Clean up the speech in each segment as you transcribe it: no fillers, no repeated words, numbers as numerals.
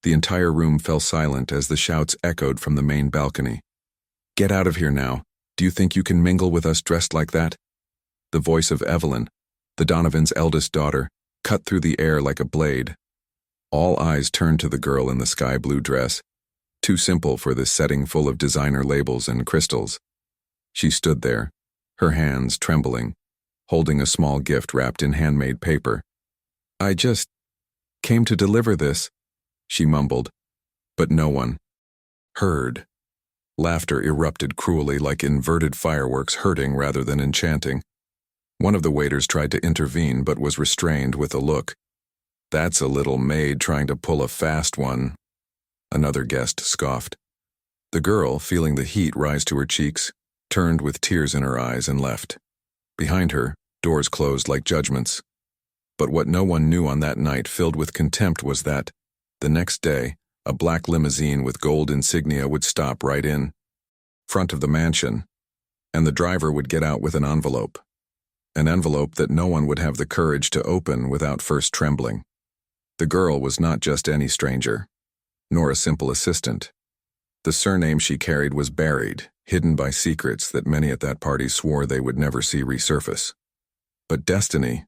The entire room fell silent as the shouts echoed from the main balcony. "Get out of here now. Do you think you can mingle with us dressed like that?" The voice of Evelyn, the Donovans' eldest daughter, cut through the air like a blade. All eyes turned to the girl in the sky blue dress, too simple for this setting full of designer labels and crystals. She stood there, her hands trembling, holding a small gift wrapped in handmade paper. "I just came to deliver this," she mumbled, but no one heard. Laughter erupted cruelly like inverted fireworks, hurting rather than enchanting. One of the waiters tried to intervene but was restrained with a look. "That's a little maid trying to pull a fast one," another guest scoffed. The girl, feeling the heat rise to her cheeks, turned with tears in her eyes and left. Behind her, doors closed like judgments. But what no one knew on that night, filled with contempt, was that, the next day, a black limousine with gold insignia would stop right in front of the mansion, and the driver would get out with an envelope. An envelope that no one would have the courage to open without first trembling. The girl was not just any stranger, nor a simple assistant. The surname she carried was buried, hidden by secrets that many at that party swore they would never see resurface. But destiny,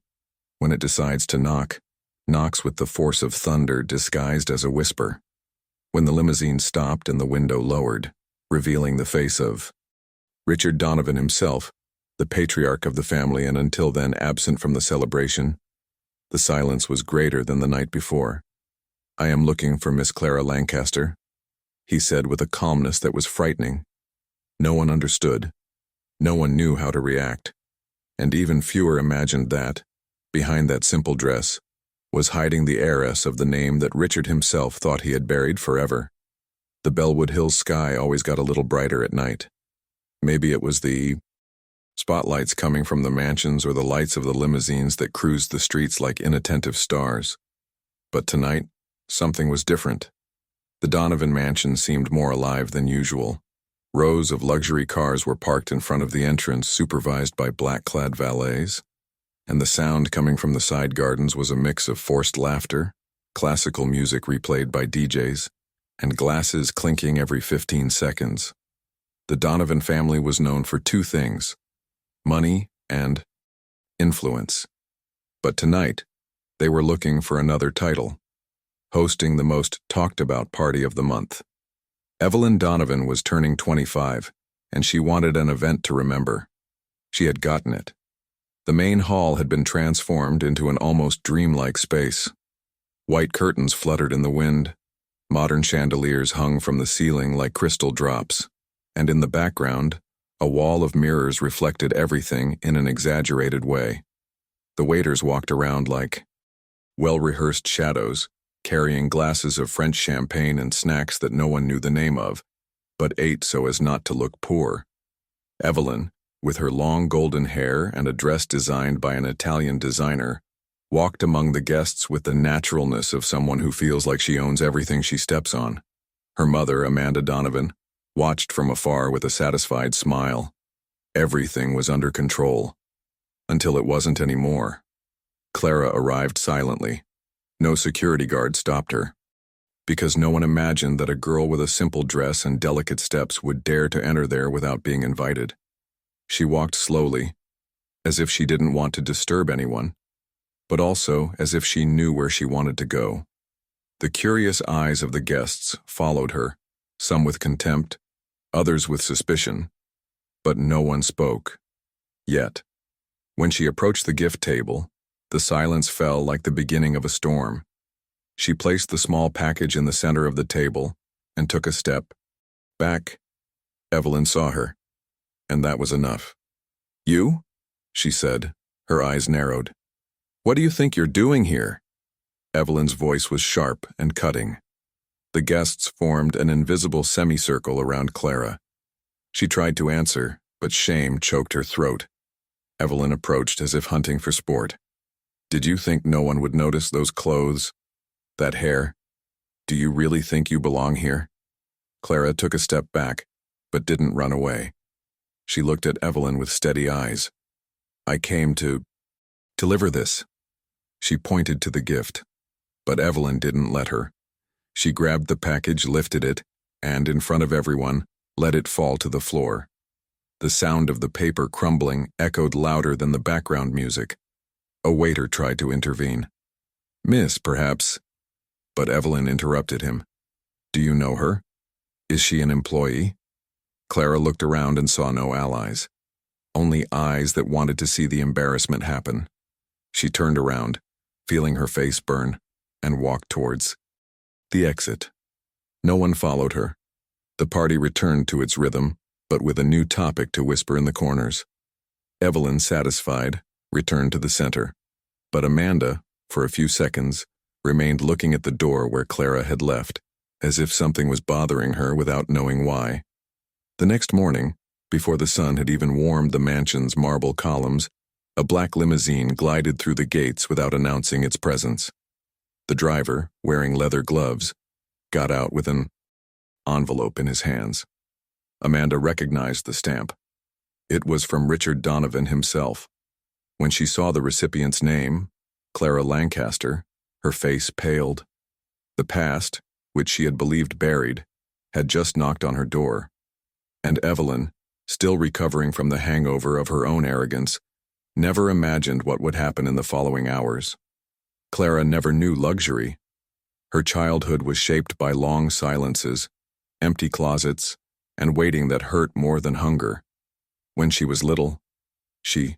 when it decides to knock, knocks with the force of thunder disguised as a whisper. When the limousine stopped and the window lowered, revealing the face of Richard Donovan himself, the patriarch of the family and until then absent from the celebration, the silence was greater than the night before. "I am looking for Miss Clara Lancaster," he said with a calmness that was frightening. No one understood. No one knew how to react. And even fewer imagined that, behind that simple dress, was hiding the heiress of the name that Richard himself thought he had buried forever. The Bellwood Hills sky always got a little brighter at night. Maybe it was the spotlights coming from the mansions or the lights of the limousines that cruised the streets like inattentive stars. But tonight, something was different. The Donovan mansion seemed more alive than usual. Rows of luxury cars were parked in front of the entrance, supervised by black-clad valets, and the sound coming from the side gardens was a mix of forced laughter, classical music replayed by DJs, and glasses clinking every 15 seconds. The Donovan family was known for two things: money and influence. But tonight, they were looking for another title, hosting the most talked-about party of the month. Evelyn Donovan was turning 25, and she wanted an event to remember. She had gotten it. The main hall had been transformed into an almost dreamlike space. White curtains fluttered in the wind, modern chandeliers hung from the ceiling like crystal drops, and in the background, a wall of mirrors reflected everything in an exaggerated way. The waiters walked around like well-rehearsed shadows, carrying glasses of French champagne and snacks that no one knew the name of, but ate so as not to look poor. Evelyn, with her long golden hair and a dress designed by an Italian designer, walked among the guests with the naturalness of someone who feels like she owns everything she steps on. Her mother, Amanda Donovan, watched from afar with a satisfied smile. Everything was under control. Until it wasn't anymore. Clara arrived silently. No security guard stopped her, because no one imagined that a girl with a simple dress and delicate steps would dare to enter there without being invited. She walked slowly, as if she didn't want to disturb anyone, but also as if she knew where she wanted to go. The curious eyes of the guests followed her, some with contempt, others with suspicion, but no one spoke. Yet, when she approached the gift table, the silence fell like the beginning of a storm. She placed the small package in the center of the table and took a step back. Evelyn saw her, and that was enough. "You?" she said, her eyes narrowed. "What do you think you're doing here?" Evelyn's voice was sharp and cutting. The guests formed an invisible semicircle around Clara. She tried to answer, but shame choked her throat. Evelyn approached as if hunting for sport. "Did you think no one would notice those clothes? That hair? Do you really think you belong here?" Clara took a step back, but didn't run away. She looked at Evelyn with steady eyes. "I came to deliver this." She pointed to the gift, but Evelyn didn't let her. She grabbed the package, lifted it, and, in front of everyone, let it fall to the floor. The sound of the paper crumbling echoed louder than the background music. A waiter tried to intervene. "Miss, perhaps." But Evelyn interrupted him. "Do you know her? Is she an employee?" Clara looked around and saw no allies. Only eyes that wanted to see the embarrassment happen. She turned around, feeling her face burn, and walked towards the exit. No one followed her. The party returned to its rhythm, but with a new topic to whisper in the corners. Evelyn, satisfied, returned to the center. But Amanda, for a few seconds, remained looking at the door where Clara had left, as if something was bothering her without knowing why. The next morning, before the sun had even warmed the mansion's marble columns, a black limousine glided through the gates without announcing its presence. The driver, wearing leather gloves, got out with an envelope in his hands. Amanda recognized the stamp. It was from Richard Donovan himself. When she saw the recipient's name, Clara Lancaster, her face paled. The past, which she had believed buried, had just knocked on her door. And Evelyn, still recovering from the hangover of her own arrogance, never imagined what would happen in the following hours. Clara never knew luxury. Her childhood was shaped by long silences, empty closets, and waiting that hurt more than hunger. When she was little, she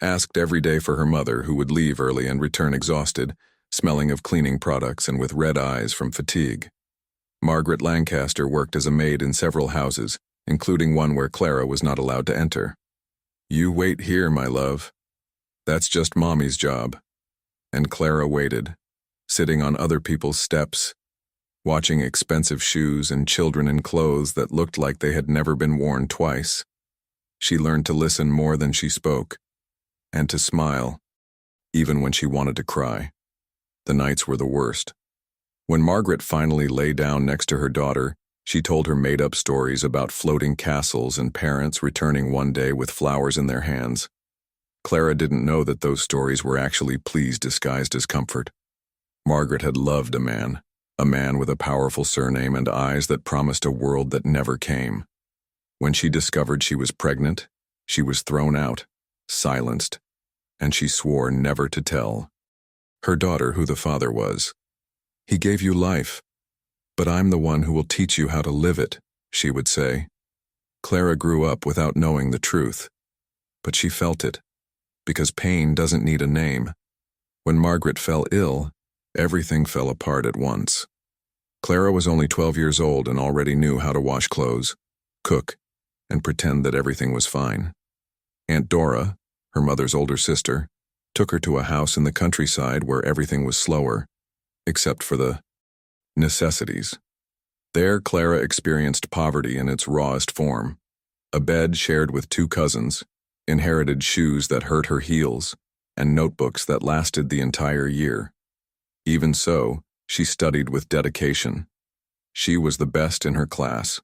asked every day for her mother, who would leave early and return exhausted, smelling of cleaning products and with red eyes from fatigue. Margaret Lancaster worked as a maid in several houses, including one where Clara was not allowed to enter. "You wait here, my love. That's just Mommy's job." And Clara waited, sitting on other people's steps, watching expensive shoes and children in clothes that looked like they had never been worn twice. She learned to listen more than she spoke, and to smile, even when she wanted to cry. The nights were the worst. When Margaret finally lay down next to her daughter, she told her made-up stories about floating castles and parents returning one day with flowers in their hands. Clara didn't know that those stories were actually pleas disguised as comfort. Margaret had loved a man with a powerful surname and eyes that promised a world that never came. When she discovered she was pregnant, she was thrown out, silenced, and she swore never to tell her daughter who the father was. "He gave you life, but I'm the one who will teach you how to live it," she would say. Clara grew up without knowing the truth, but she felt it, because pain doesn't need a name. When Margaret fell ill, everything fell apart at once. Clara was only 12 years old and already knew how to wash clothes, cook, and pretend that everything was fine. Aunt Dora, her mother's older sister, took her to a house in the countryside where everything was slower, except for the necessities. There, Clara experienced poverty in its rawest form. A bed shared with two cousins, inherited shoes that hurt her heels, and notebooks that lasted the entire year. Even so, she studied with dedication. She was the best in her class.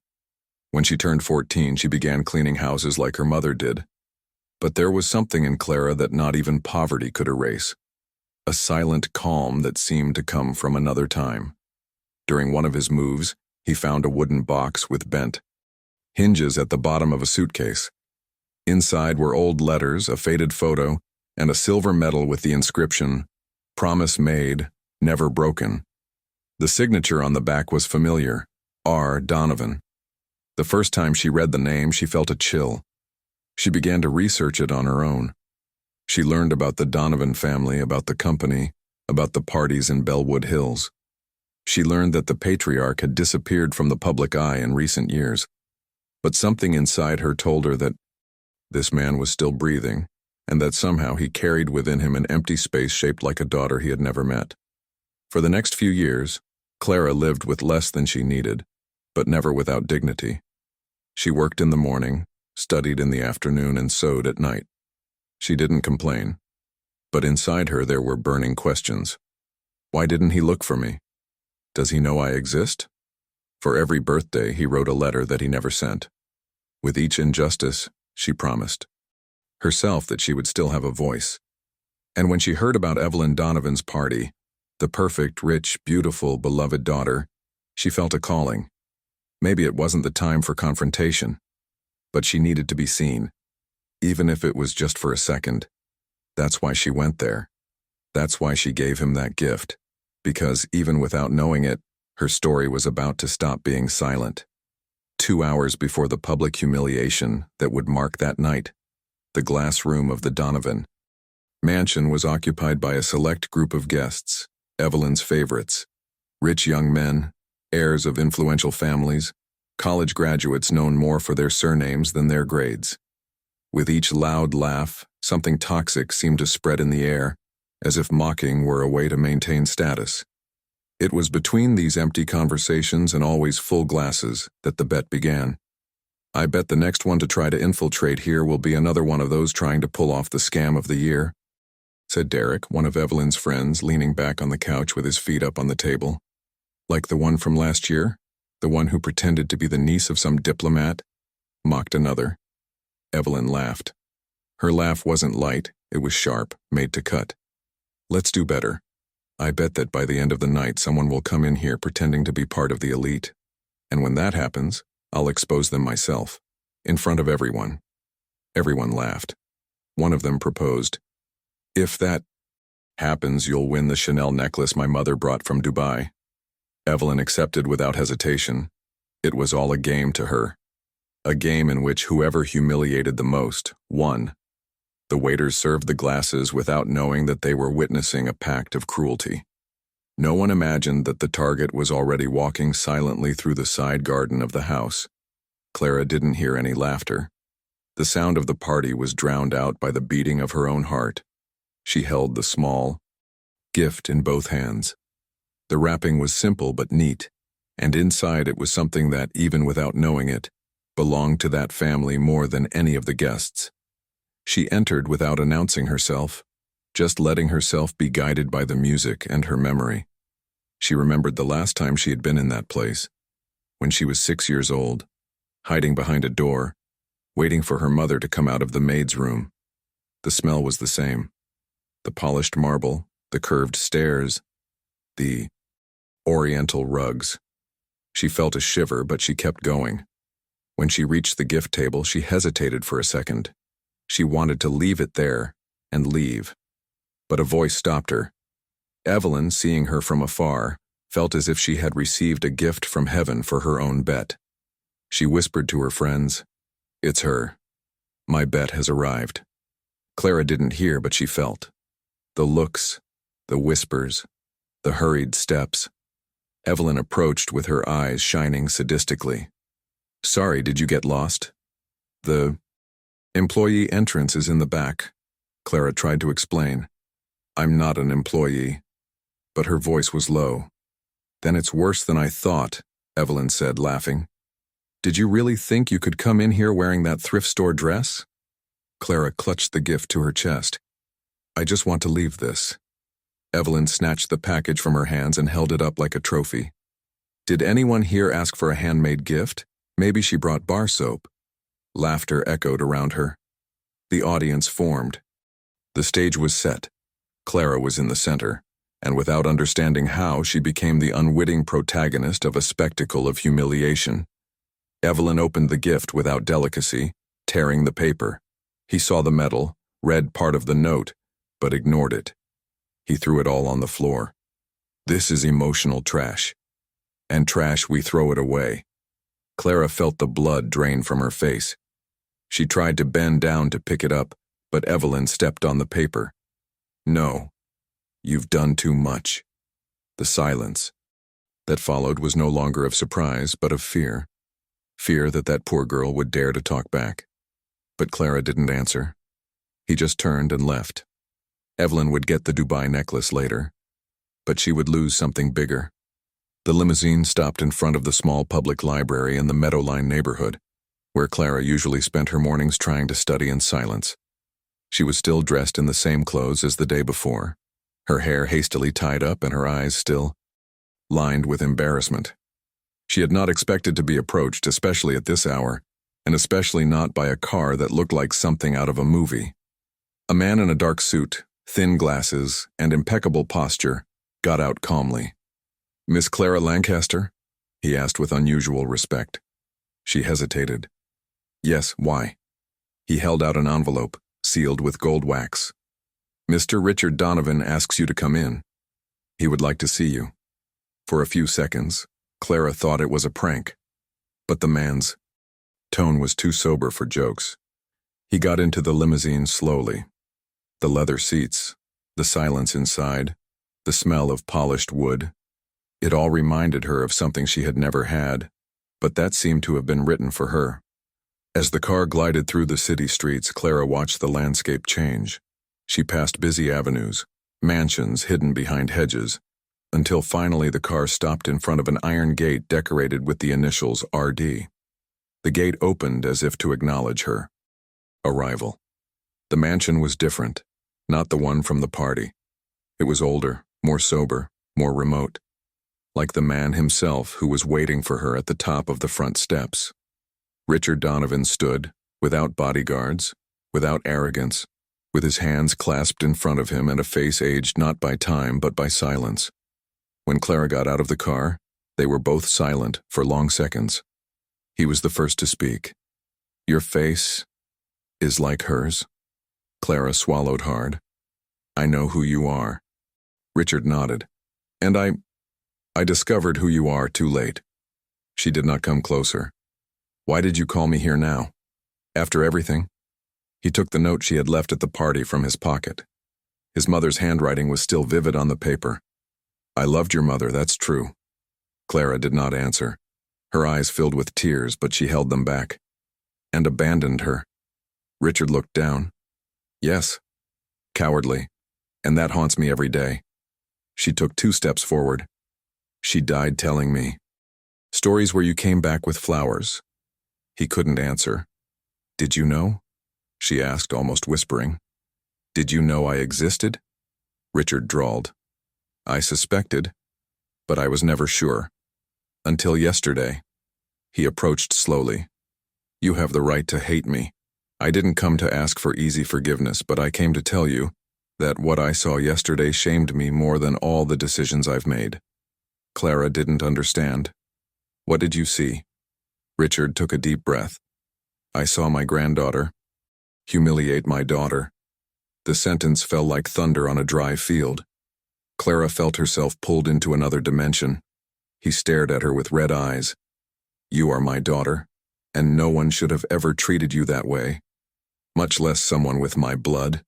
When she turned 14, she began cleaning houses like her mother did. But there was something in Clara that not even poverty could erase. A silent calm that seemed to come from another time. During one of his moves, he found a wooden box with bent hinges at the bottom of a suitcase. Inside were old letters, a faded photo, and a silver medal with the inscription, "Promise made, never broken." The signature on the back was familiar, R. Donovan. The first time she read the name, she felt a chill. She began to research it on her own. She learned about the Donovan family, about the company, about the parties in Bellwood Hills. She learned that the patriarch had disappeared from the public eye in recent years. But something inside her told her that this man was still breathing, and that somehow he carried within him an empty space shaped like a daughter he had never met. For the next few years, Clara lived with less than she needed, but never without dignity. She worked in the morning, studied in the afternoon, and sewed at night. She didn't complain, but inside her there were burning questions. Why didn't he look for me? Does he know I exist? For every birthday, he wrote a letter that he never sent. With each injustice, she promised herself that she would still have a voice. And when she heard about Evelyn Donovan's party, The perfect, rich, beautiful, beloved daughter, she felt a calling. Maybe it wasn't the time for confrontation, but she needed to be seen, even if it was just for a second. That's why she went there. That's why she gave him that gift, because even without knowing it, her story was about to stop being silent. 2 hours before the public humiliation that would mark that night, the glass room of the Donovan mansion was occupied by a select group of guests, Evelyn's favorites, rich young men, heirs of influential families, college graduates known more for their surnames than their grades. With each loud laugh, something toxic seemed to spread in the air, as if mocking were a way to maintain status. It was between these empty conversations and always full glasses that the bet began. I bet the next one to try to infiltrate here will be another one of those trying to pull off the scam of the year, said Derek, one of Evelyn's friends, leaning back on the couch with his feet up on the table. Like the one from last year? The one who pretended to be the niece of some diplomat? Mocked another. Evelyn laughed. Her laugh wasn't light, it was sharp, made to cut. Let's do better. I bet that by the end of the night someone will come in here pretending to be part of the elite. And when that happens, I'll expose them myself, in front of everyone. Everyone laughed. One of them proposed, "If that happens, you'll win the Chanel necklace my mother brought from Dubai." Evelyn accepted without hesitation. It was all a game to her. A game in which whoever humiliated the most won. The waiters served the glasses without knowing that they were witnessing a pact of cruelty. No one imagined that the target was already walking silently through the side garden of the house. Clara didn't hear any laughter. The sound of the party was drowned out by the beating of her own heart. She held the small gift in both hands. The wrapping was simple but neat, and inside it was something that, even without knowing it, belonged to that family more than any of the guests. She entered without announcing herself, just letting herself be guided by the music and her memory. She remembered the last time she had been in that place, when she was 6 years old, hiding behind a door, waiting for her mother to come out of the maid's room. The smell was the same. The polished marble, the curved stairs, the oriental rugs. She felt a shiver, but she kept going. When she reached the gift table, she hesitated for a second. She wanted to leave it there and leave. But a voice stopped her. Evelyn, seeing her from afar, felt as if she had received a gift from heaven for her own bet. She whispered to her friends, "It's her. My bet has arrived." Clara didn't hear, but she felt. The looks, the whispers, the hurried steps. Evelyn approached with her eyes shining sadistically. "Sorry, did you get lost? The employee entrance is in the back," Clara tried to explain. "I'm not an employee." But her voice was low. "Then it's worse than I thought," Evelyn said, laughing. "Did you really think you could come in here wearing that thrift store dress?" Clara clutched the gift to her chest. "I just want to leave this." Evelyn snatched the package from her hands and held it up like a trophy. "Did anyone here ask for a handmade gift? Maybe she brought bar soap." Laughter echoed around her. The audience formed. The stage was set. Clara was in the center, and without understanding how, she became the unwitting protagonist of a spectacle of humiliation. Evelyn opened the gift without delicacy, tearing the paper. He saw the metal, read part of the note, but ignored it. He threw it all on the floor. "This is emotional trash. And trash, we throw it away." Clara felt the blood drain from her face. She tried to bend down to pick it up, but Evelyn stepped on the paper. "No, you've done too much." The silence that followed was no longer of surprise, but of fear. Fear that that poor girl would dare to talk back. But Clara didn't answer. He just turned and left. Evelyn would get the Dubai necklace later, but she would lose something bigger. The limousine stopped in front of the small public library in the Meadowline neighborhood, where Clara usually spent her mornings trying to study in silence. She was still dressed in the same clothes as the day before, her hair hastily tied up and her eyes still lined with embarrassment. She had not expected to be approached, especially at this hour, and especially not by a car that looked like something out of a movie. A man in a dark suit, thin glasses, and impeccable posture, got out calmly. "Miss Clara Lancaster?" he asked with unusual respect. She hesitated. "Yes, why?" He held out an envelope, sealed with gold wax. "Mr. Richard Donovan asks you to come in. He would like to see you." For a few seconds, Clara thought it was a prank, but the man's tone was too sober for jokes. He got into the limousine slowly. The leather seats, the silence inside, the smell of polished wood. It all reminded her of something she had never had, but that seemed to have been written for her. As the car glided through the city streets, Clara watched the landscape change. She passed busy avenues, mansions hidden behind hedges, until finally the car stopped in front of an iron gate decorated with the initials RD. The gate opened as if to acknowledge her arrival. The mansion was different, not the one from the party. It was older, more sober, more remote, like the man himself who was waiting for her at the top of the front steps. Richard Donovan stood, without bodyguards, without arrogance, with his hands clasped in front of him and a face aged not by time but by silence. When Clara got out of the car, they were both silent for long seconds. He was the first to speak. "Your face is like hers?" Clara swallowed hard. "I know who you are." Richard nodded. "And I discovered who you are too late." She did not come closer. "Why did you call me here now? After everything?" He took the note she had left at the party from his pocket. His mother's handwriting was still vivid on the paper. "I loved your mother, that's true." Clara did not answer. Her eyes filled with tears, but she held them back. "And abandoned her." Richard looked down. "Yes. Cowardly. And that haunts me every day." She took 2 steps forward. "She died telling me. Stories where you came back with flowers." He couldn't answer. "Did you know?" she asked, almost whispering. "Did you know I existed?" Richard drawled. "I suspected, but I was never sure. Until yesterday." He approached slowly. "You have the right to hate me. I didn't come to ask for easy forgiveness, but I came to tell you that what I saw yesterday shamed me more than all the decisions I've made." Clara didn't understand. "What did you see?" Richard took a deep breath. "I saw my granddaughter humiliate my daughter." The sentence fell like thunder on a dry field. Clara felt herself pulled into another dimension. He stared at her with red eyes. "You are my daughter, and no one should have ever treated you that way, much less someone with my blood."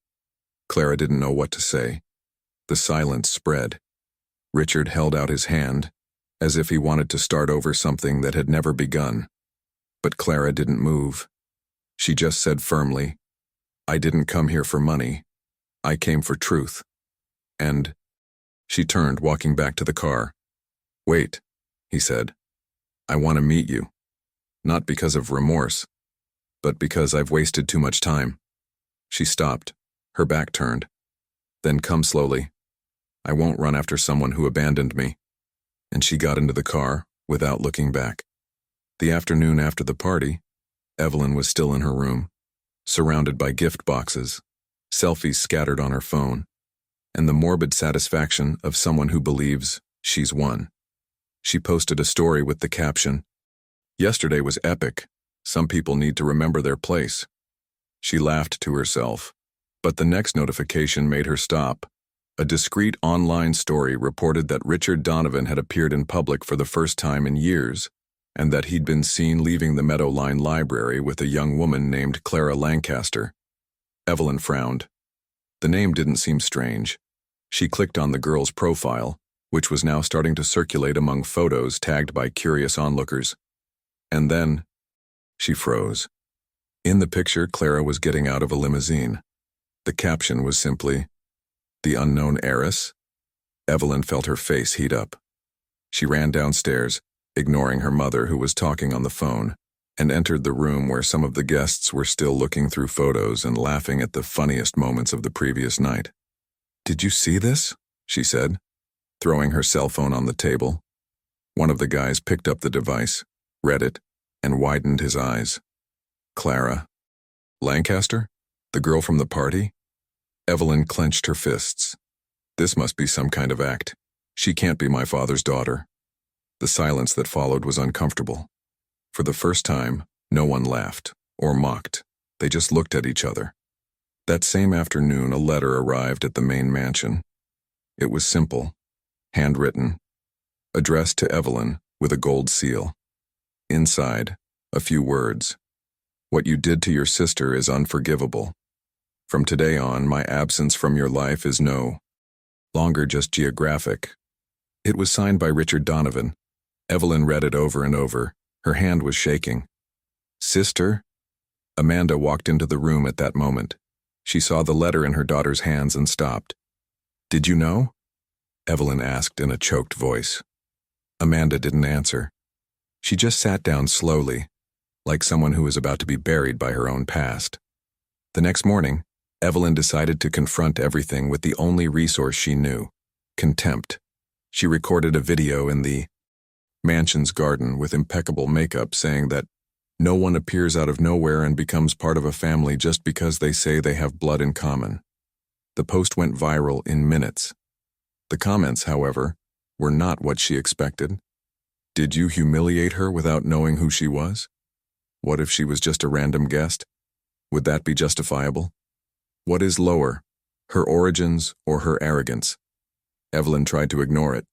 Clara didn't know what to say. The silence spread. Richard held out his hand, as if he wanted to start over something that had never begun. But Clara didn't move. She just said firmly, "I didn't come here for money. I came for truth." And she turned, walking back to the car. "Wait," he said. "I want to meet you. Not because of remorse, but because I've wasted too much time." She stopped, her back turned. "Then come slowly. I won't run after someone who abandoned me." And she got into the car, without looking back. The afternoon after the party, Evelyn was still in her room, surrounded by gift boxes, selfies scattered on her phone, and the morbid satisfaction of someone who believes she's won. She posted a story with the caption, "Yesterday was epic. Some people need to remember their place." She laughed to herself, but the next notification made her stop. A discreet online story reported that Richard Donovan had appeared in public for the first time in years, and that he'd been seen leaving the Meadowline Library with a young woman named Clara Lancaster. Evelyn frowned. The name didn't seem strange. She clicked on the girl's profile, which was now starting to circulate among photos tagged by curious onlookers. And then, she froze. In the picture, Clara was getting out of a limousine. The caption was simply, "The unknown heiress?" Evelyn felt her face heat up. She ran downstairs, ignoring her mother who was talking on the phone, and entered the room where some of the guests were still looking through photos and laughing at the funniest moments of the previous night. "Did you see this?" she said, throwing her cell phone on the table. One of the guys picked up the device, read it, and widened his eyes. "Clara Lancaster? The girl from the party?" Evelyn clenched her fists. This must be some kind of act. She can't be my father's daughter. The silence that followed was uncomfortable. For the first time, no one laughed or mocked. They just looked at each other. That same afternoon, a letter arrived at the main mansion. It was simple, handwritten, addressed to Evelyn with a gold seal. Inside, a few words. What you did to your sister is unforgivable. From today on, my absence from your life is no longer just geographic. It was signed by Richard Donovan. Evelyn read it over and over. Her hand was shaking. Sister? Amanda walked into the room at that moment. She saw the letter in her daughter's hands and stopped. Did you know? Evelyn asked in a choked voice. Amanda didn't answer. She just sat down slowly, like someone who was about to be buried by her own past. The next morning, Evelyn decided to confront everything with the only resource she knew: contempt. She recorded a video in the mansion's garden with impeccable makeup saying that no one appears out of nowhere and becomes part of a family just because they say they have blood in common. The post went viral in minutes. The comments, however, were not what she expected. Did you humiliate her without knowing who she was? What if she was just a random guest? Would that be justifiable? What is lower, her origins or her arrogance? Evelyn tried to ignore it,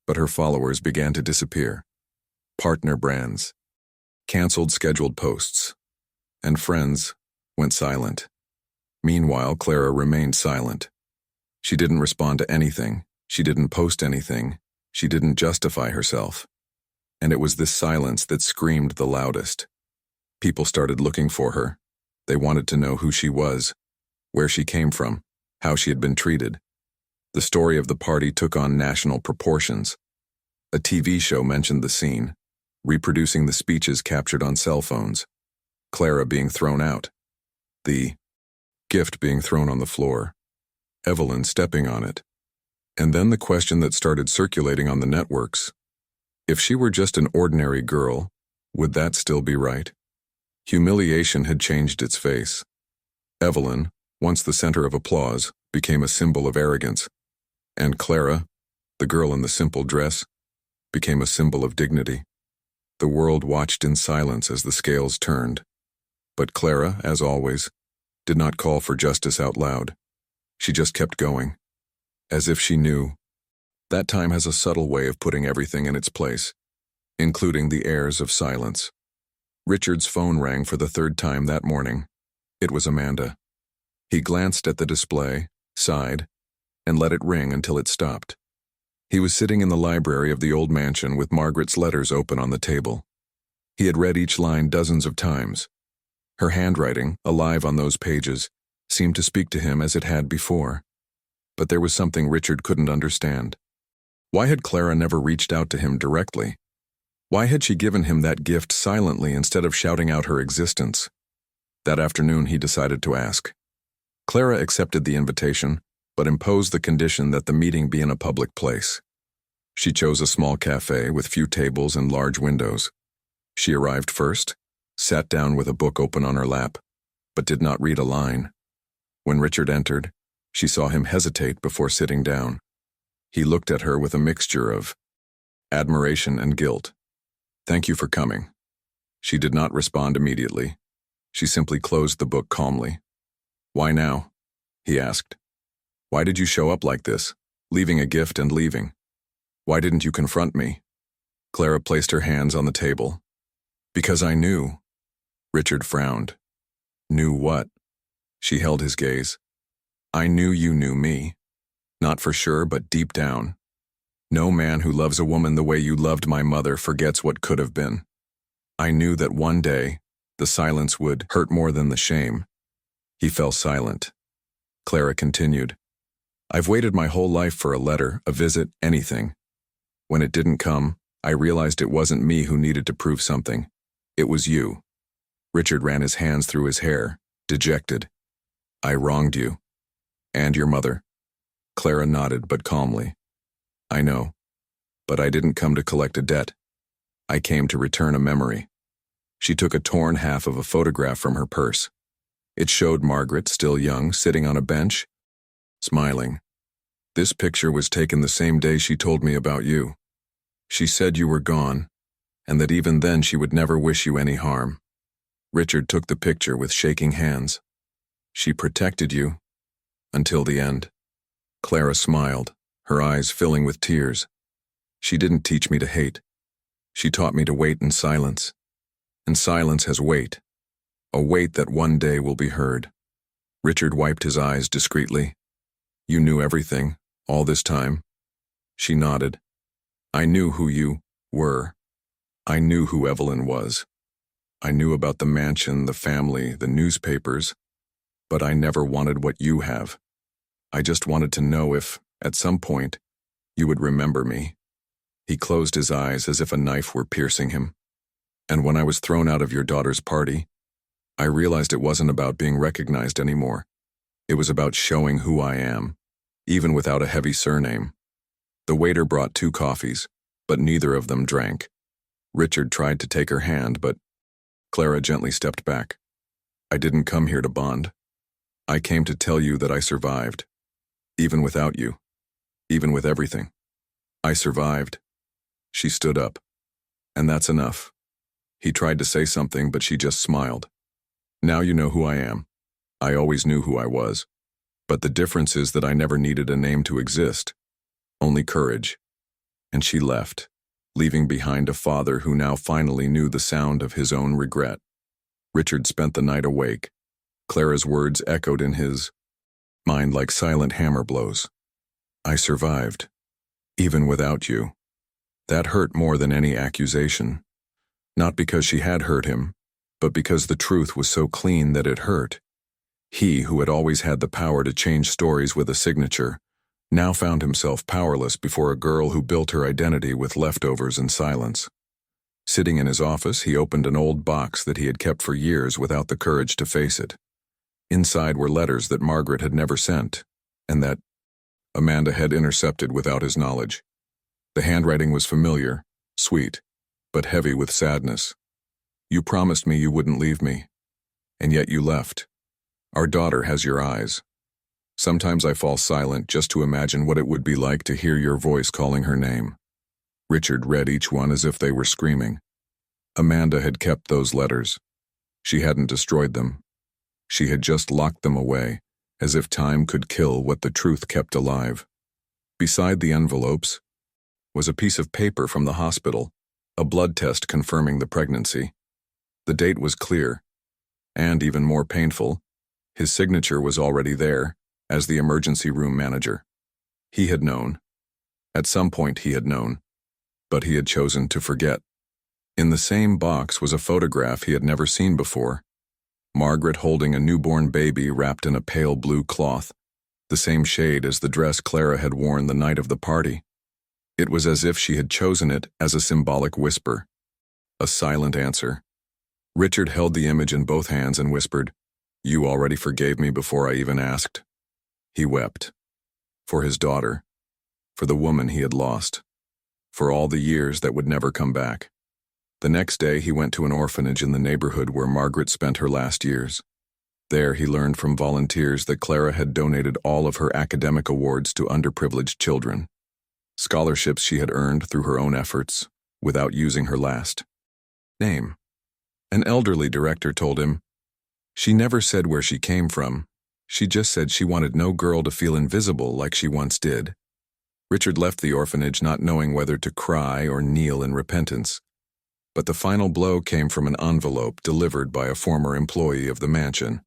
but her followers began to disappear. Partner brands, canceled scheduled posts, and friends went silent. Meanwhile, Clara remained silent. She didn't respond to anything. She didn't post anything. She didn't justify herself. And it was this silence that screamed the loudest. People started looking for her. They wanted to know who she was, where she came from, how she had been treated. The story of the party took on national proportions. A TV show mentioned the scene, reproducing the speeches captured on cell phones. Clara being thrown out. The gift being thrown on the floor. Evelyn stepping on it. And then the question that started circulating on the networks. If she were just an ordinary girl, would that still be right? Humiliation had changed its face. Evelyn, once the center of applause, became a symbol of arrogance. And Clara, the girl in the simple dress, became a symbol of dignity. The world watched in silence as the scales turned. But Clara, as always, did not call for justice out loud. She just kept going, as if she knew. That time has a subtle way of putting everything in its place, including the airs of silence. Richard's phone rang for the third time that morning. It was Amanda. He glanced at the display, sighed, and let it ring until it stopped. He was sitting in the library of the old mansion with Margaret's letters open on the table. He had read each line dozens of times. Her handwriting, alive on those pages, seemed to speak to him as it had before. But there was something Richard couldn't understand. Why had Clara never reached out to him directly? Why had she given him that gift silently instead of shouting out her existence? That afternoon he decided to ask. Clara accepted the invitation, but imposed the condition that the meeting be in a public place. She chose a small cafe with few tables and large windows. She arrived first, sat down with a book open on her lap, but did not read a line. When Richard entered, she saw him hesitate before sitting down. He looked at her with a mixture of admiration and guilt. Thank you for coming. She did not respond immediately. She simply closed the book calmly. Why now? He asked. Why did you show up like this, leaving a gift and leaving? Why didn't you confront me? Clara placed her hands on the table. Because I knew. Richard frowned. Knew what? She held his gaze. I knew you knew me. Not for sure, but deep down. No man who loves a woman the way you loved my mother forgets what could have been. I knew that one day, the silence would hurt more than the shame. He fell silent. Clara continued. I've waited my whole life for a letter, a visit, anything. When it didn't come, I realized it wasn't me who needed to prove something. It was you. Richard ran his hands through his hair, dejected. I wronged you. And your mother. Clara nodded, but calmly. I know. But I didn't come to collect a debt. I came to return a memory. She took a torn half of a photograph from her purse. It showed Margaret, still young, sitting on a bench, smiling. This picture was taken the same day she told me about you. She said you were gone, and that even then she would never wish you any harm. Richard took the picture with shaking hands. She protected you until the end. Clara smiled, her eyes filling with tears. She didn't teach me to hate. She taught me to wait in silence. And silence has weight, a weight that one day will be heard. Richard wiped his eyes discreetly. You knew everything, all this time. She nodded. I knew who you were. I knew who Evelyn was. I knew about the mansion, the family, the newspapers, but I never wanted what you have. I just wanted to know if, at some point, you would remember me. He closed his eyes as if a knife were piercing him. And when I was thrown out of your daughter's party, I realized it wasn't about being recognized anymore. It was about showing who I am, even without a heavy surname. The waiter brought 2 coffees, but neither of them drank. Richard tried to take her hand, but Clara gently stepped back. I didn't come here to bond. I came to tell you that I survived. Even without you. Even with everything. I survived. She stood up. And that's enough. He tried to say something, but she just smiled. Now you know who I am. I always knew who I was. But the difference is that I never needed a name to exist. Only courage. And she left, leaving behind a father who now finally knew the sound of his own regret. Richard spent the night awake. Clara's words echoed in his mind like silent hammer blows. I survived, even without you. That hurt more than any accusation. Not because she had hurt him, but because the truth was so clean that it hurt. He, who had always had the power to change stories with a signature, now found himself powerless before a girl who built her identity with leftovers and silence. Sitting in his office, he opened an old box that he had kept for years without the courage to face it. Inside were letters that Margaret had never sent, and that Amanda had intercepted without his knowledge. The handwriting was familiar, sweet, but heavy with sadness. You promised me you wouldn't leave me, and yet you left. Our daughter has your eyes. Sometimes I fall silent just to imagine what it would be like to hear your voice calling her name. Richard read each one as if they were screaming. Amanda had kept those letters. She hadn't destroyed them. She had just locked them away, as if time could kill what the truth kept alive. Beside the envelopes was a piece of paper from the hospital, a blood test confirming the pregnancy. The date was clear, and even more painful, his signature was already there, as the emergency room manager. He had known. At some point he had known, but he had chosen to forget. In the same box was a photograph he had never seen before. Margaret holding a newborn baby wrapped in a pale blue cloth, the same shade as the dress Clara had worn the night of the party. It was as if she had chosen it as a symbolic whisper, a silent answer. Richard held the image in both hands and whispered, "You already forgave me before I even asked." He wept. For his daughter. For the woman he had lost. For all the years that would never come back. The next day he went to an orphanage in the neighborhood where Margaret spent her last years. There he learned from volunteers that Clara had donated all of her academic awards to underprivileged children. Scholarships she had earned through her own efforts, without using her last name. An elderly director told him, "She never said where she came from. She just said she wanted no girl to feel invisible like she once did." Richard left the orphanage not knowing whether to cry or kneel in repentance. But the final blow came from an envelope delivered by a former employee of the mansion,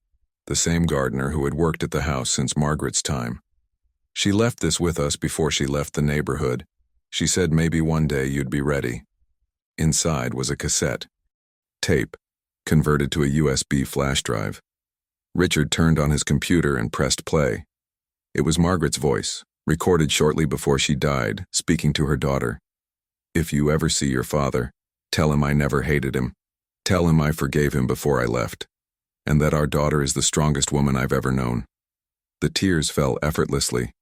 the same gardener who had worked at the house since Margaret's time. "She left this with us before she left the neighborhood. She said maybe one day you'd be ready." Inside was a cassette tape, converted to a USB flash drive. Richard turned on his computer and pressed play. It was Margaret's voice, recorded shortly before she died, speaking to her daughter. "If you ever see your father, tell him I never hated him. Tell him I forgave him before I left, and that our daughter is the strongest woman I've ever known." The tears fell effortlessly.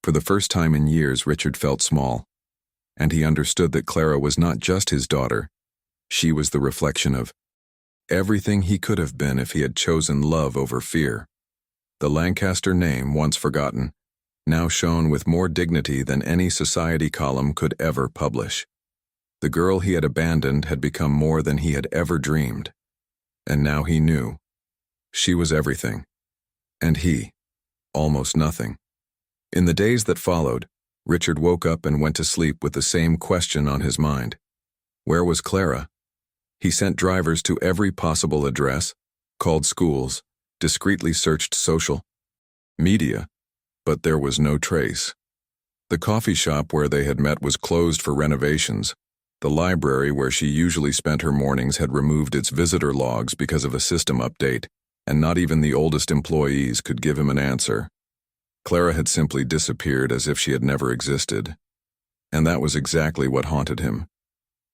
For the first time in years, Richard felt small, and he understood that Clara was not just his daughter. She was the reflection of everything he could have been if he had chosen love over fear. The Lancaster name, once forgotten, now shone with more dignity than any society column could ever publish. The girl he had abandoned had become more than he had ever dreamed. And now he knew. She was everything. And he, almost nothing. In the days that followed, Richard woke up and went to sleep with the same question on his mind. Where was Clara? He sent drivers to every possible address, called schools, discreetly searched social media, but there was no trace. The coffee shop where they had met was closed for renovations. The library where she usually spent her mornings had removed its visitor logs because of a system update, and not even the oldest employees could give him an answer. Clara had simply disappeared as if she had never existed. And that was exactly what haunted him.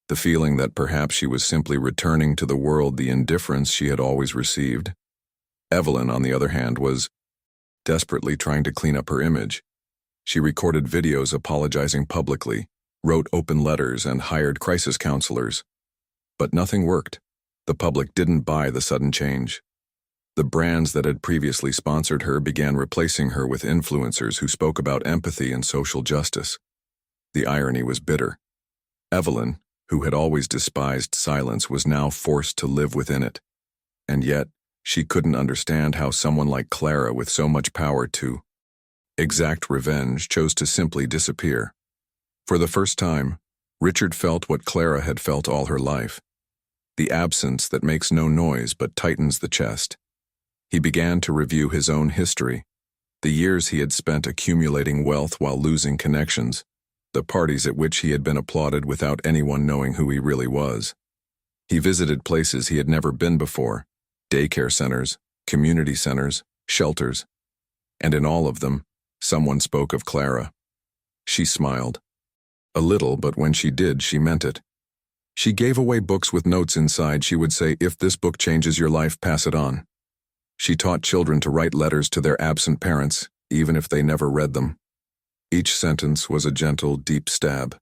The feeling that perhaps she was simply returning to the world the indifference she had always received. Evelyn, on the other hand, was desperately trying to clean up her image. She recorded videos apologizing publicly, wrote open letters, and hired crisis counselors. But nothing worked. The public didn't buy the sudden change. The brands that had previously sponsored her began replacing her with influencers who spoke about empathy and social justice. The irony was bitter. Evelyn, who had always despised silence, was now forced to live within it. And yet, she couldn't understand how someone like Clara, with so much power to exact revenge, chose to simply disappear. For the first time, Richard felt what Clara had felt all her life. The absence that makes no noise but tightens the chest. He began to review his own history, the years he had spent accumulating wealth while losing connections, the parties at which he had been applauded without anyone knowing who he really was. He visited places he had never been before, daycare centers, community centers, shelters, and in all of them, someone spoke of Clara. She smiled. A little, but when she did, she meant it. She gave away books with notes inside. She would say, "If this book changes your life, pass it on." She taught children to write letters to their absent parents, even if they never read them. Each sentence was a gentle, deep stab.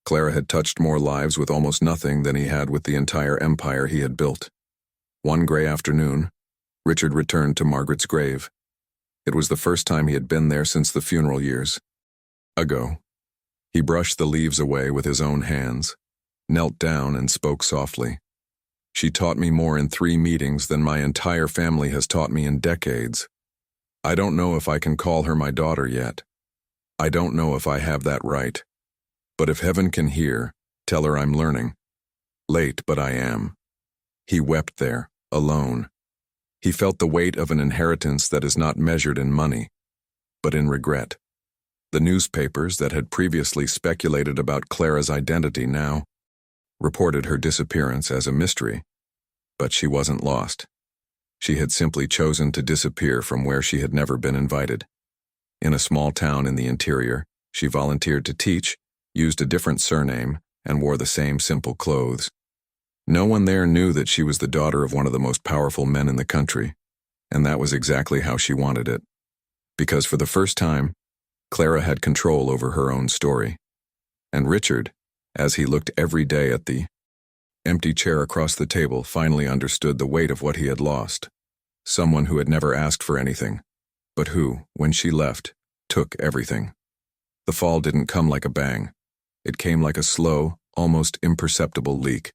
Clara had touched more lives with almost nothing than he had with the entire empire he had built. One gray afternoon, Richard returned to Margaret's grave. It was the first time he had been there since the funeral years ago. He brushed the leaves away with his own hands, knelt down and spoke softly. "She taught me more in 3 meetings than my entire family has taught me in decades. I don't know if I can call her my daughter yet. I don't know if I have that right. But if heaven can hear, tell her I'm learning. Late, but I am." He wept there, alone. He felt the weight of an inheritance that is not measured in money, but in regret. The newspapers that had previously speculated about Clara's identity now reported her disappearance as a mystery. But she wasn't lost. She had simply chosen to disappear from where she had never been invited. In a small town in the interior, she volunteered to teach, used a different surname, and wore the same simple clothes. No one there knew that she was the daughter of one of the most powerful men in the country, and that was exactly how she wanted it. Because for the first time, Clara had control over her own story. And Richard, as he looked every day at the empty chair across the table, finally understood the weight of what he had lost. Someone who had never asked for anything, but who, when she left, took everything. The fall didn't come like a bang. It came like a slow, almost imperceptible leak,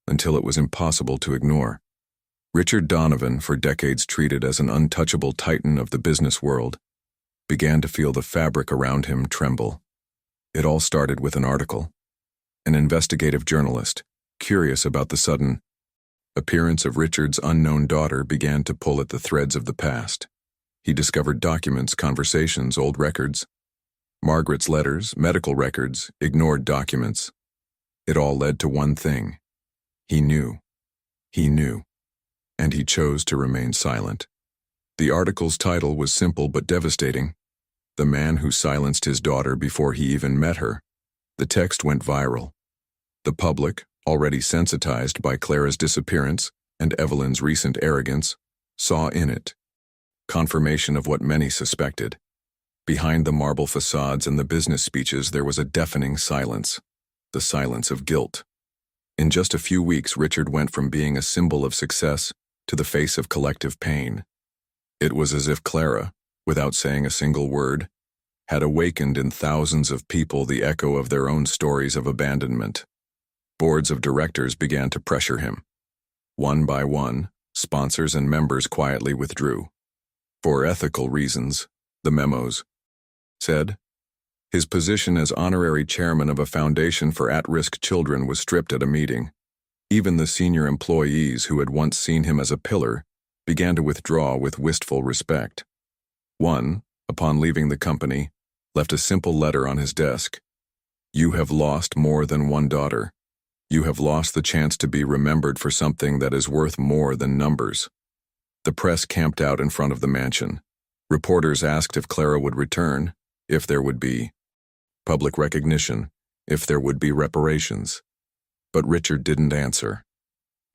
until it was impossible to ignore. Richard Donovan, for decades treated as an untouchable titan of the business world, began to feel the fabric around him tremble. It all started with an article. An investigative journalist, curious about the sudden appearance of Richard's unknown daughter, began to pull at the threads of the past. He discovered documents, conversations, old records, Margaret's letters, medical records, ignored documents. It all led to one thing. He knew. He knew. And he chose to remain silent. The article's title was simple but devastating. The Man Who Silenced His Daughter Before He Even Met Her. The text went viral. The public, already sensitized by Clara's disappearance and Evelyn's recent arrogance, saw in it confirmation of what many suspected. Behind the marble facades and the business speeches, there was a deafening silence, the silence of guilt. In just a few weeks, Richard went from being a symbol of success to the face of collective pain. It was as if Clara, without saying a single word, had awakened in thousands of people the echo of their own stories of abandonment. Boards of directors began to pressure him. One by one, sponsors and members quietly withdrew. For ethical reasons, the memos said. His position as honorary chairman of a foundation for at-risk children was stripped at a meeting. Even the senior employees who had once seen him as a pillar began to withdraw with wistful respect. One, upon leaving the company, left a simple letter on his desk. "You have lost more than one daughter. You have lost the chance to be remembered for something that is worth more than numbers." The press camped out in front of the mansion. Reporters asked if Clara would return, if there would be public recognition, if there would be reparations. But Richard didn't answer.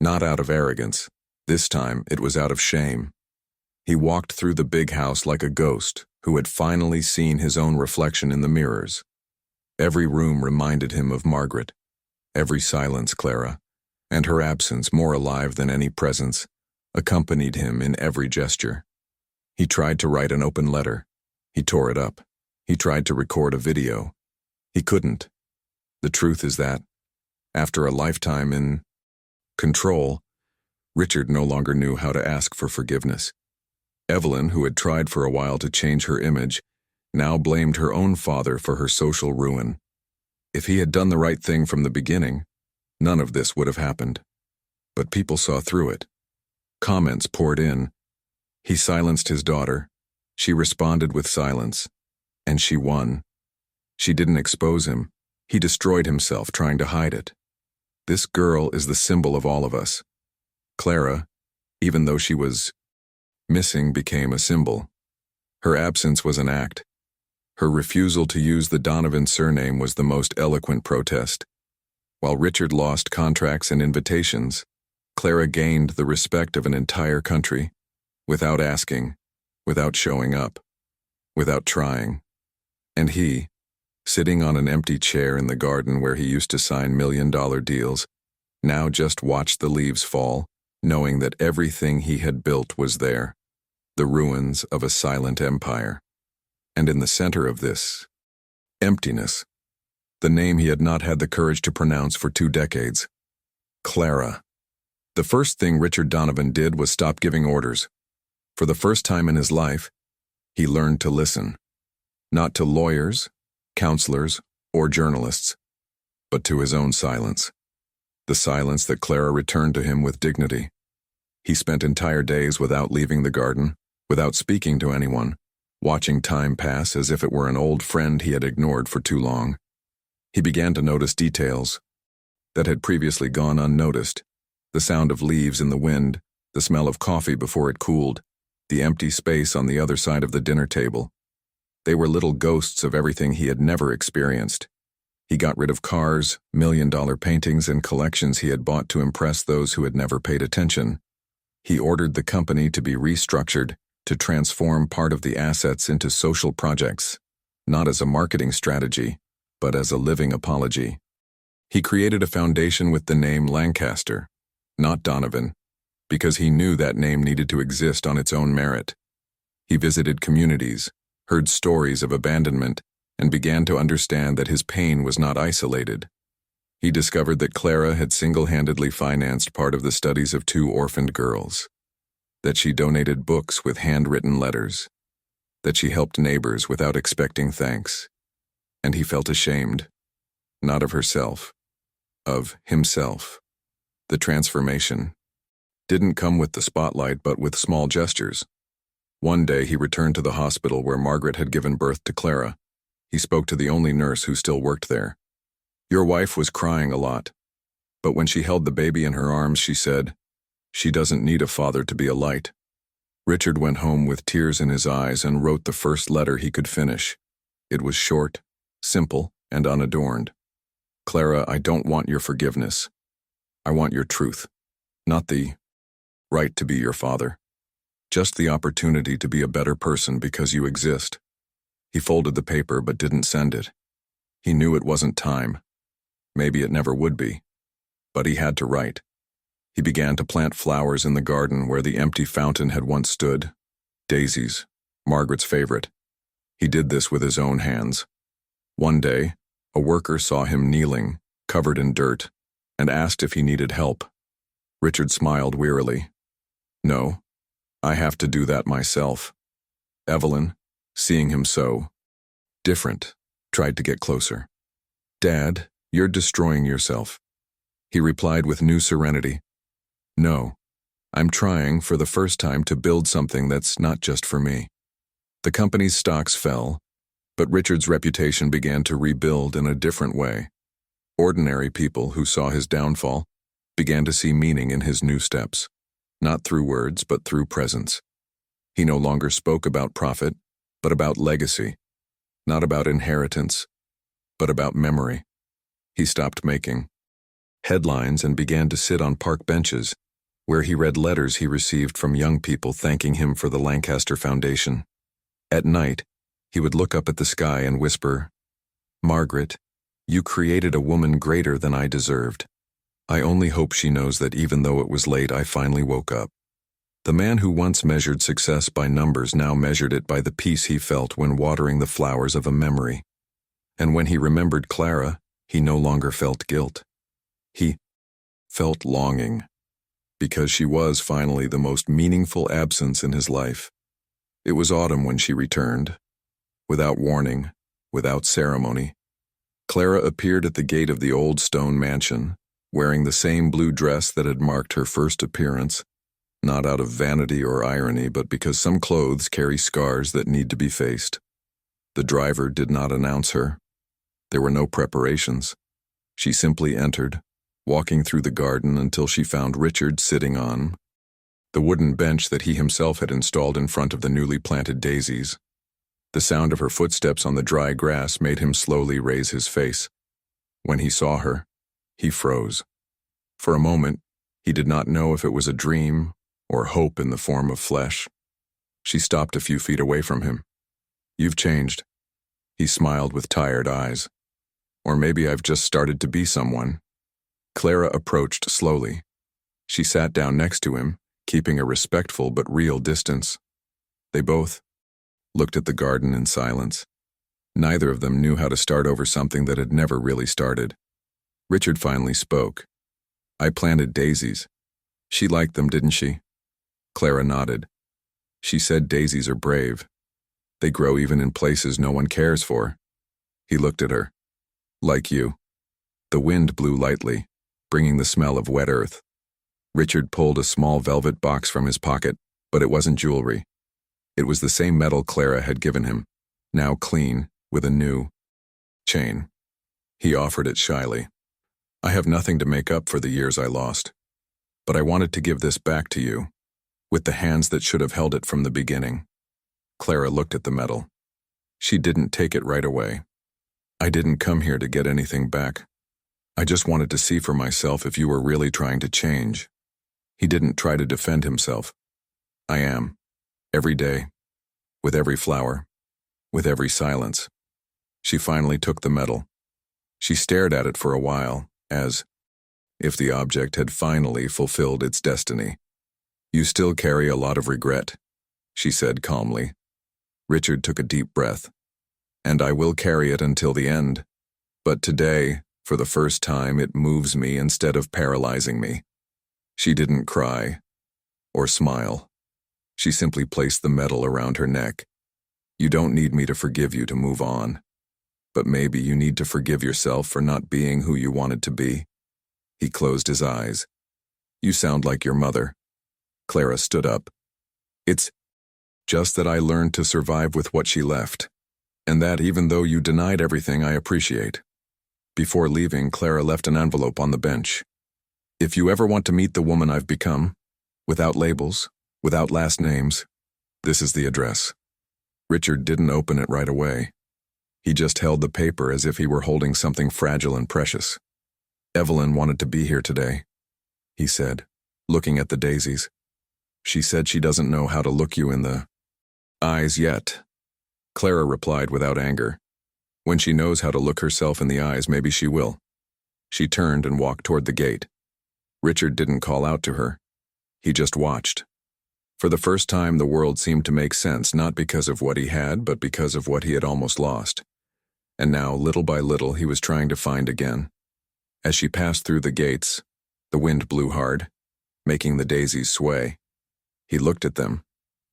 Not out of arrogance. This time it was out of shame. He walked through the big house like a ghost who had finally seen his own reflection in the mirrors. Every room reminded him of Margaret. Every silence, Clara, and her absence, more alive than any presence, accompanied him in every gesture. He tried to write an open letter. He tore it up. He tried to record a video. He couldn't. The truth is that, after a lifetime in control, Richard no longer knew how to ask for forgiveness. Evelyn, who had tried for a while to change her image, now blamed her own father for her social ruin. If he had done the right thing from the beginning, none of this would have happened. But people saw through it. Comments poured in. He silenced his daughter. She responded with silence. And she won. She didn't expose him. He destroyed himself trying to hide it. This girl is the symbol of all of us. Clara, even though she was missing, became a symbol. Her absence was an act. Her refusal to use the Donovan surname was the most eloquent protest. While Richard lost contracts and invitations, Clara gained the respect of an entire country, without asking, without showing up, without trying. And he, sitting on an empty chair in the garden where he used to sign million-dollar deals, now just watched the leaves fall, knowing that everything he had built was there, the ruins of a silent empire. And in the center of this emptiness, the name he had not had the courage to pronounce for 2 decades, Clara. The first thing Richard Donovan did was stop giving orders. For the first time in his life, he learned to listen. Not to lawyers, counselors, or journalists, but to his own silence. The silence that Clara returned to him with dignity. He spent entire days without leaving the garden, without speaking to anyone, watching time pass as if it were an old friend he had ignored for too long. He began to notice details that had previously gone unnoticed. The sound of leaves in the wind, the smell of coffee before it cooled, the empty space on the other side of the dinner table. They were little ghosts of everything he had never experienced. He got rid of cars, million-dollar paintings, and collections he had bought to impress those who had never paid attention. He ordered the company to be restructured, to transform part of the assets into social projects, not as a marketing strategy, but as a living apology. He created a foundation with the name Lancaster, not Donovan, because he knew that name needed to exist on its own merit. He visited communities, heard stories of abandonment, and began to understand that his pain was not isolated. He discovered that Clara had single-handedly financed part of the studies of 2 orphaned girls, that she donated books with handwritten letters, that she helped neighbors without expecting thanks. And he felt ashamed, not of herself, of himself. The transformation didn't come with the spotlight, but with small gestures. One day he returned to the hospital where Margaret had given birth to Clara. He spoke to the only nurse who still worked there. "Your wife was crying a lot, but when she held the baby in her arms, she said, 'She doesn't need a father to be a light.'" Richard went home with tears in his eyes and wrote the first letter he could finish. It was short, simple, and unadorned. "Clara, I don't want your forgiveness. I want your truth, not the right to be your father. Just the opportunity to be a better person because you exist." He folded the paper but didn't send it. He knew it wasn't time. Maybe it never would be. But he had to write. He began to plant flowers in the garden where the empty fountain had once stood. Daisies, Margaret's favorite. He did this with his own hands. One day, a worker saw him kneeling, covered in dirt, and asked if he needed help. Richard smiled wearily. No, I have to do that myself. Evelyn, seeing him so different, tried to get closer. Dad, you're destroying yourself. He replied with new serenity. No, I'm trying for the first time to build something that's not just for me. The company's stocks fell, but Richard's reputation began to rebuild in a different way. Ordinary people who saw his downfall began to see meaning in his new steps, not through words but through presence. He no longer spoke about profit, but about legacy, not about inheritance, but about memory. He stopped making headlines and began to sit on park benches, where he read letters he received from young people thanking him for the Lancaster Foundation. At night, he would look up at the sky and whisper, "Margaret, you created a woman greater than I deserved. I only hope she knows that even though it was late, I finally woke up." The man who once measured success by numbers now measured it by the peace he felt when watering the flowers of a memory. And when he remembered Clara, he no longer felt guilt. He felt longing, because she was finally the most meaningful absence in his life. It was autumn when she returned. Without warning, without ceremony, Clara appeared at the gate of the old stone mansion, wearing the same blue dress that had marked her first appearance, not out of vanity or irony, but because some clothes carry scars that need to be faced. The driver did not announce her. There were no preparations. She simply entered, walking through the garden until she found Richard sitting on the wooden bench that he himself had installed in front of the newly planted daisies. The sound of her footsteps on the dry grass made him slowly raise his face. When he saw her, he froze. For a moment, he did not know if it was a dream or hope in the form of flesh. She stopped a few feet away from him. "You've changed." He smiled with tired eyes. "Or maybe I've just started to be someone." Clara approached slowly. She sat down next to him, keeping a respectful but real distance. They both looked at the garden in silence. Neither of them knew how to start over something that had never really started. Richard finally spoke. "I planted daisies. She liked them, didn't she?" Clara nodded. "She said daisies are brave. They grow even in places no one cares for." He looked at her. "Like you." The wind blew lightly, bringing the smell of wet earth. Richard pulled a small velvet box from his pocket, but it wasn't jewelry. It was the same metal Clara had given him, now clean, with a new chain. He offered it shyly. "I have nothing to make up for the years I lost, but I wanted to give this back to you, with the hands that should have held it from the beginning." Clara looked at the metal. She didn't take it right away. "I didn't come here to get anything back. I just wanted to see for myself if you were really trying to change." He didn't try to defend himself. "I am. Every day. With every flower. With every silence." She finally took the medal. She stared at it for a while, as if the object had finally fulfilled its destiny. "You still carry a lot of regret," she said calmly. Richard took a deep breath. "And I will carry it until the end. But today, for the first time, it moves me instead of paralyzing me." She didn't cry or smile. She simply placed the medal around her neck. "You don't need me to forgive you to move on. But maybe you need to forgive yourself for not being who you wanted to be." He closed his eyes. "You sound like your mother." Clara stood up. "It's just that I learned to survive with what she left, and that even though you denied everything, I appreciate." Before leaving, Clara left an envelope on the bench. "If you ever want to meet the woman I've become, without labels, without last names, this is the address." Richard didn't open it right away. He just held the paper as if he were holding something fragile and precious. "Evelyn wanted to be here today," he said, looking at the daisies. "She said she doesn't know how to look you in the eyes yet." Clara replied without anger. "When she knows how to look herself in the eyes, maybe she will." She turned and walked toward the gate. Richard didn't call out to her. He just watched. For the first time, the world seemed to make sense, not because of what he had, but because of what he had almost lost. And now, little by little, he was trying to find again. As she passed through the gates, the wind blew hard, making the daisies sway. He looked at them,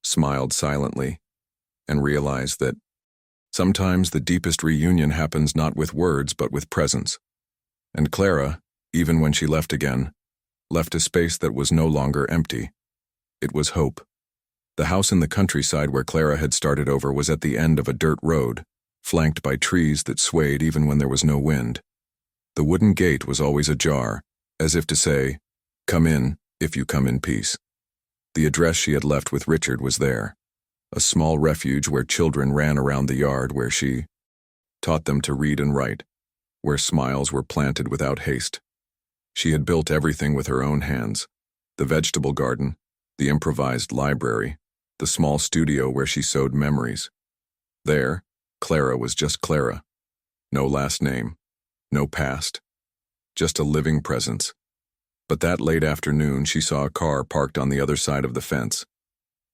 smiled silently, and realized that sometimes the deepest reunion happens not with words but with presence. And Clara, even when she left again, left a space that was no longer empty. It was hope. The house in the countryside where Clara had started over was at the end of a dirt road, flanked by trees that swayed even when there was no wind. The wooden gate was always ajar, as if to say, "Come in, if you come in peace." The address she had left with Richard was there, a small refuge where children ran around the yard, where she taught them to read and write, where smiles were planted without haste. She had built everything with her own hands: the vegetable garden, the improvised library, the small studio where she sewed memories. There, Clara was just Clara. No last name, no past, just a living presence. But that late afternoon, she saw a car parked on the other side of the fence.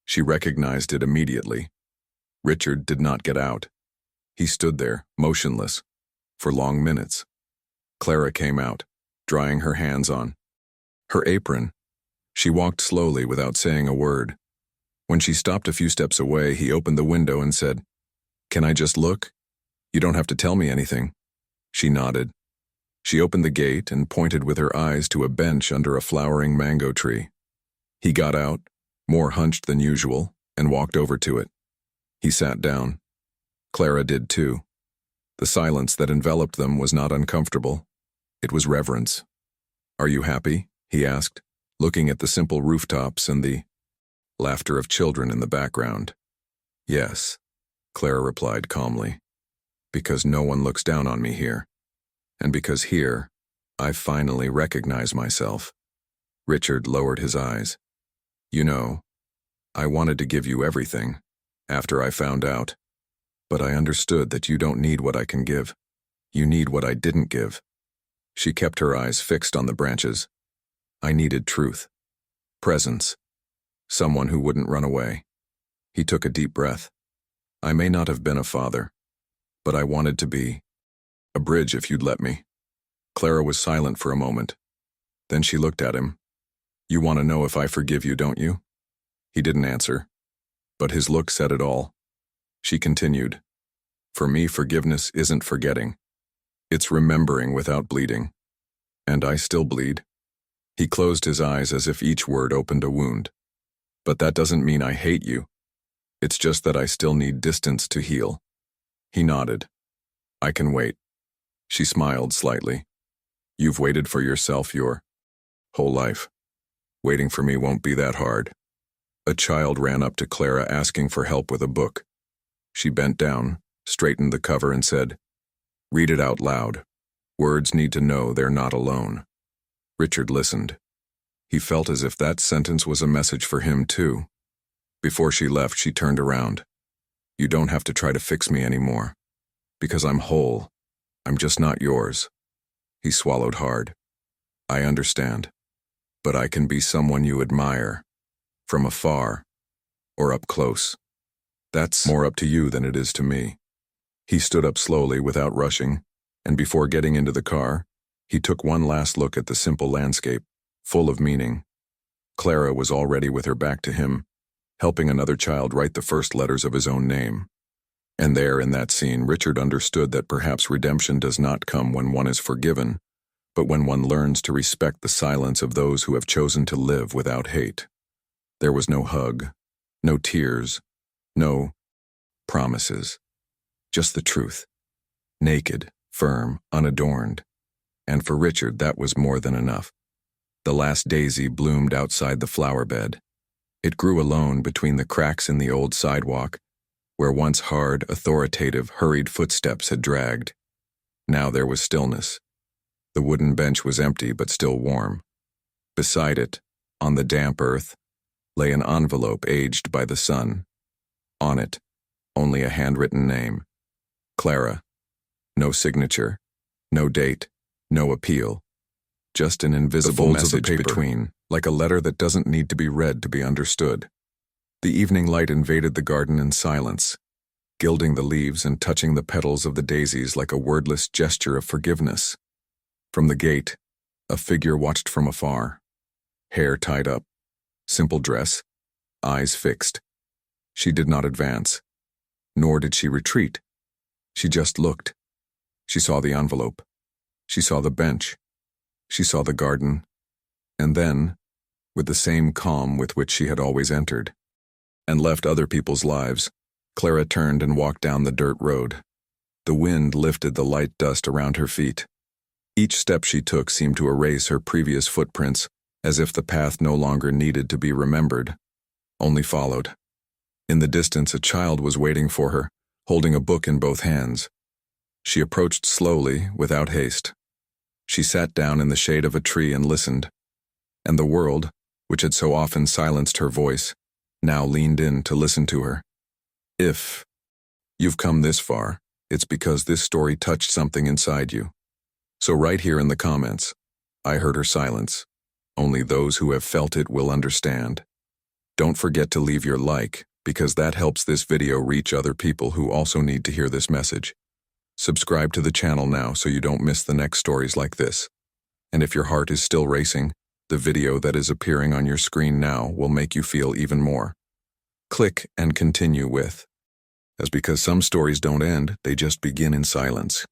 She recognized it immediately. Richard did not get out. He stood there, motionless, for long minutes. Clara came out, drying her hands on her apron. She walked slowly without saying a word. When she stopped a few steps away, he opened the window and said, "Can I just look? You don't have to tell me anything." She nodded. She opened the gate and pointed with her eyes to a bench under a flowering mango tree. He got out, more hunched than usual, and walked over to it. He sat down. Clara did too. The silence that enveloped them was not uncomfortable. It was reverence. "Are you happy?" he asked, looking at the simple rooftops and the laughter of children in the background. "Yes," Clara replied calmly, "because no one looks down on me here. And because here, I finally recognize myself." Richard lowered his eyes. "You know, I wanted to give you everything, after I found out. But I understood that you don't need what I can give. You need what I didn't give." She kept her eyes fixed on the branches. "I needed truth, presence, someone who wouldn't run away." He took a deep breath. "I may not have been a father, but I wanted to be a bridge if you'd let me." Clara was silent for a moment. Then she looked at him. "You want to know if I forgive you, don't you?" He didn't answer, but his look said it all. She continued, "For me, forgiveness isn't forgetting. It's remembering without bleeding. And I still bleed." He closed his eyes as if each word opened a wound. "But that doesn't mean I hate you. It's just that I still need distance to heal." He nodded. "I can wait." She smiled slightly. "You've waited for yourself your whole life. Waiting for me won't be that hard." A child ran up to Clara asking for help with a book. She bent down, straightened the cover and said, "Read it out loud. Words need to know they're not alone." Richard listened. He felt as if that sentence was a message for him too. Before she left, she turned around. "You don't have to try to fix me anymore. Because I'm whole. I'm just not yours." He swallowed hard. "I understand. But I can be someone you admire. From afar. Or up close. That's more up to you than it is to me." He stood up slowly without rushing, and before getting into the car, he took one last look at the simple landscape, full of meaning. Clara was already with her back to him, helping another child write the first letters of his own name. And there, in that scene, Richard understood that perhaps redemption does not come when one is forgiven, but when one learns to respect the silence of those who have chosen to live without hate. There was no hug, no tears, no promises, just the truth, naked, firm, unadorned. And for Richard, that was more than enough. The last daisy bloomed outside the flower bed. It grew alone between the cracks in the old sidewalk, where once hard, authoritative, hurried footsteps had dragged. Now there was stillness. The wooden bench was empty but still warm. Beside it, on the damp earth, lay an envelope aged by the sun. On it, only a handwritten name. Clara. No signature, no date, no appeal. Just an invisible message between, like a letter that doesn't need to be read to be understood. The evening light invaded the garden in silence, gilding the leaves and touching the petals of the daisies like a wordless gesture of forgiveness. From the gate, a figure watched from afar, hair tied up, simple dress, eyes fixed. She did not advance, nor did she retreat. She just looked. She saw the envelope. She saw the bench. She saw the garden. And then, with the same calm with which she had always entered, and left other people's lives, Clara turned and walked down the dirt road. The wind lifted the light dust around her feet. Each step she took seemed to erase her previous footprints, as if the path no longer needed to be remembered, only followed. In the distance, a child was waiting for her, holding a book in both hands. She approached slowly, without haste. She sat down in the shade of a tree and listened, and the world, which had so often silenced her voice, now leaned in to listen to her. If you've come this far, it's because this story touched something inside you. So write here in the comments, "I heard her silence. Only those who have felt it will understand." Don't forget to leave your like, because that helps this video reach other people who also need to hear this message. Subscribe to the channel now so you don't miss the next stories like this. And if your heart is still racing, the video that is appearing on your screen now will make you feel even more. Click and continue with, as because some stories don't end, they just begin in silence.